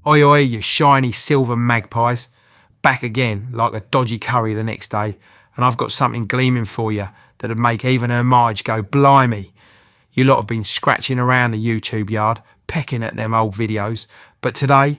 Oi oi, you shiny silver magpies. Back again like a dodgy curry the next day, and I've got something gleaming for you that'd make even her Marge go blimey. You lot have been scratching around the YouTube yard, pecking at them old videos, but today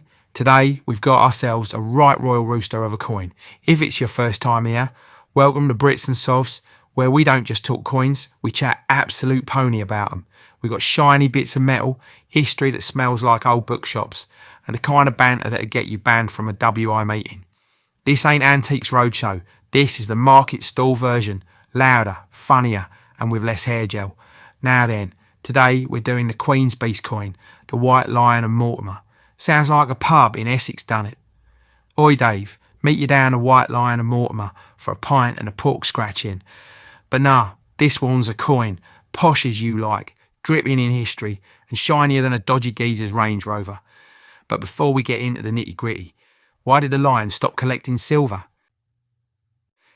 we've got ourselves a right royal rooster of a coin. If it's your first time here, welcome to Brits and Sovs, where we don't just talk coins, we chat absolute pony about them. We've got shiny bits of metal, history that smells like old bookshops, and the kind of banter that'll get you banned from a WI meeting. This ain't Antiques Roadshow. This is the market stall version, louder, funnier, and with less hair gel. Now then, today we're doing the Queen's Beast coin, the White Lion of Mortimer. Sounds like a pub in Essex done it. Oi Dave, meet you down the White Lion of Mortimer for a pint and a pork scratching. But nah, this one's a coin, posh as you like, dripping in history and shinier than a dodgy geezer's Range Rover. But before we get into the nitty gritty, why did the lion stop collecting silver?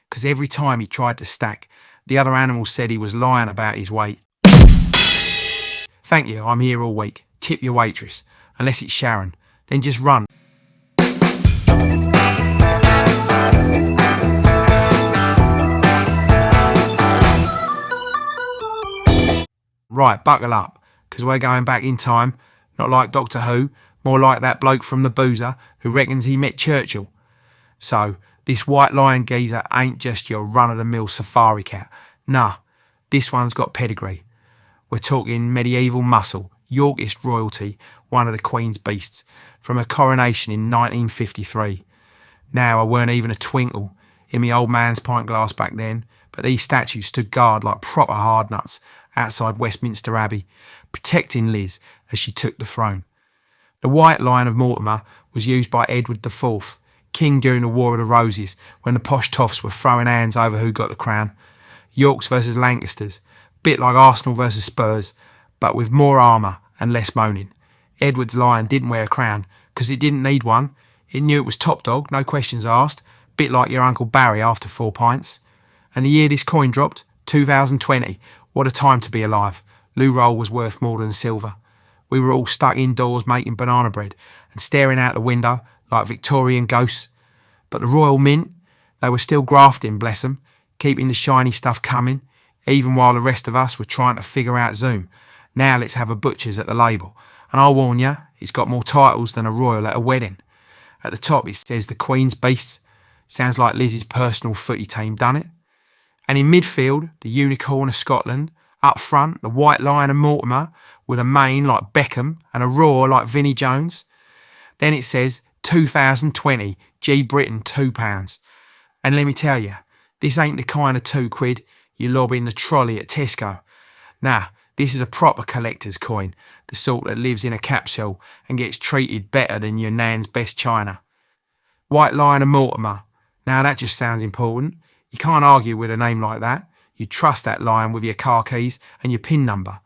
Because every time he tried to stack, the other animals said he was lying about his weight. Thank you, I'm here all week. Tip your waitress. Unless it's Sharon, then just run. Right, buckle up, because we're going back in time, not like Doctor Who, more like that bloke from the Boozer who reckons he met Churchill. So, this White Lion geezer ain't just your run-of-the-mill safari cat. Nah, this one's got pedigree. We're talking medieval muscle, Yorkist royalty, one of the Queen's beasts, from her coronation in 1953. Now, I weren't even a twinkle in me old man's pint glass back then, but these statues stood guard like proper hard nuts outside Westminster Abbey, protecting Liz as she took the throne. The White Lion of Mortimer was used by Edward IV, king during the War of the Roses, when the posh toffs were throwing hands over who got the crown. Yorks versus Lancasters, bit like Arsenal versus Spurs, but with more armour and less moaning. Edward's lion didn't wear a crown, because it didn't need one. It knew it was top dog, no questions asked, bit like your Uncle Barry after 4 pints. And the year this coin dropped, 2020, what a time to be alive. Loo roll was worth more than silver. We were all stuck indoors making banana bread and staring out the window like Victorian ghosts. But the Royal Mint, they were still grafting, bless them, keeping the shiny stuff coming, even while the rest of us were trying to figure out Zoom. Now let's have a butcher's at the label. And I'll warn you, it's got more titles than a royal at a wedding. At the top it says the Queen's Beast. Sounds like Liz's personal footy team done it. And in midfield, the Unicorn of Scotland. Up front, the White Lion of Mortimer, with a mane like Beckham and a roar like Vinnie Jones. Then it says 2020, G Britain £2. And let me tell you, this ain't the kind of £2 you lob in the trolley at Tesco. Nah, this is a proper collector's coin, the sort that lives in a capsule and gets treated better than your nan's best china. White Lion of Mortimer. Now that just sounds important. You can't argue with a name like that. You trust that lion with your car keys and your PIN number.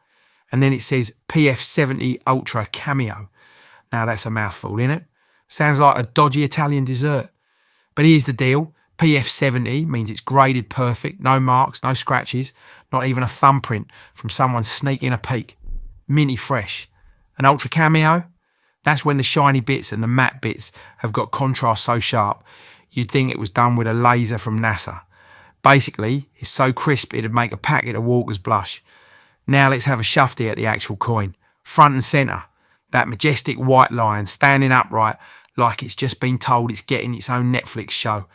And then it says PF70 Ultra Cameo. Now that's a mouthful, innit? Sounds like a dodgy Italian dessert. But here's the deal. PF70 means it's graded perfect, no marks, no scratches, not even a thumbprint from someone sneaking a peek. Minty fresh. An Ultra Cameo? That's when the shiny bits and the matte bits have got contrast so sharp, you'd think it was done with a laser from NASA. Basically, it's so crisp it'd make a packet of Walkers blush. Now let's have a shufty at the actual coin. Front and centre. That majestic white lion standing upright like it's just been told it's getting its own Netflix show.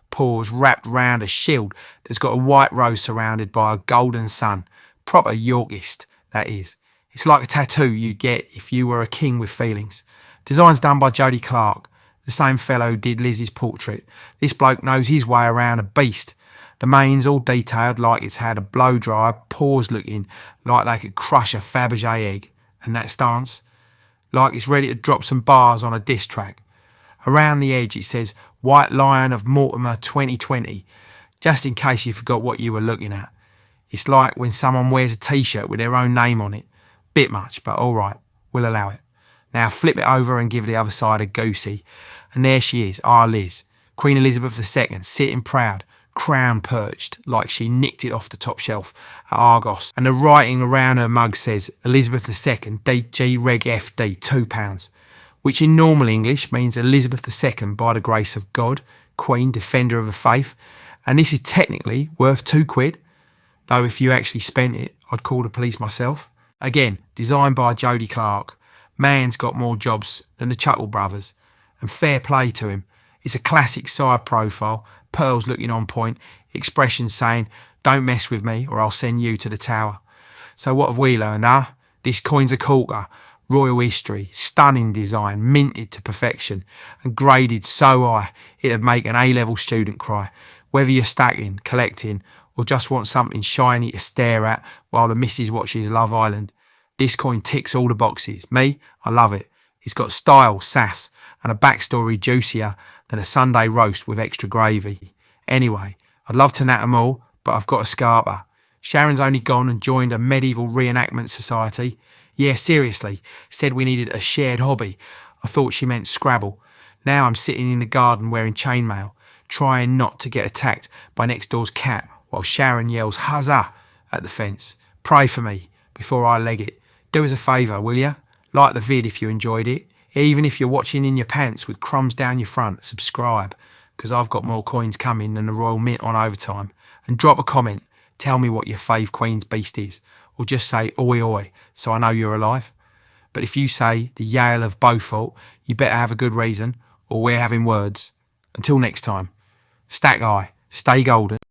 Paws wrapped round a shield that's got a white rose surrounded by a golden sun. Proper Yorkist, that is. It's like a tattoo you'd get if you were a king with feelings. Design's done by Jody Clark, the same fellow who did Liz's portrait. This bloke knows his way around a beast. The mane's all detailed like it's had a blow-dry, paws looking like they could crush a Fabergé egg. And that stance, like it's ready to drop some bars on a diss track. Around the edge it says White Lion of Mortimer 2020, just in case you forgot what you were looking at. It's like when someone wears a t-shirt with their own name on it. Bit much, but alright, we'll allow it. Now flip it over and give the other side a goosey. And there she is, our Liz, Queen Elizabeth II, sitting proud, crown perched like she nicked it off the top shelf at Argos, and the writing around her mug says Elizabeth II DG Reg FD £2. which in normal English means Elizabeth II by the grace of God, Queen, Defender of the Faith, and this is technically worth £2, though if you actually spent it, I'd call the police myself. Again, designed by Jody Clark. Man's got more jobs than the Chuckle Brothers, and fair play to him. It's a classic side profile, pearls looking on point, expressions saying, don't mess with me or I'll send you to the tower. So what have we learned, huh? This coin's a corker, royal history, stunning design, minted to perfection, and graded so high it'd make an A-level student cry. Whether you're stacking, collecting, or just want something shiny to stare at while the missus watches Love Island, this coin ticks all the boxes. Me, I love it. It's got style, sass, and a backstory juicier than a Sunday roast with extra gravy. Anyway, I'd love to nat them all, but I've got a scarper. Sharon's only gone and joined a medieval reenactment society. Yeah, seriously, said we needed a shared hobby. I thought she meant Scrabble. Now I'm sitting in the garden wearing chainmail, trying not to get attacked by next door's cat while Sharon yells huzzah at the fence. Pray for me before I leg it. Do us a favour, will ya? Like the vid if you enjoyed it. Even if you're watching in your pants with crumbs down your front, subscribe, because I've got more coins coming than the Royal Mint on overtime. And drop a comment. Tell me what your fave Queen's beast is. Or just say oi oi, so I know you're alive. But if you say the Yale of Beaufort, you better have a good reason, or we're having words. Until next time, stack high, stay golden.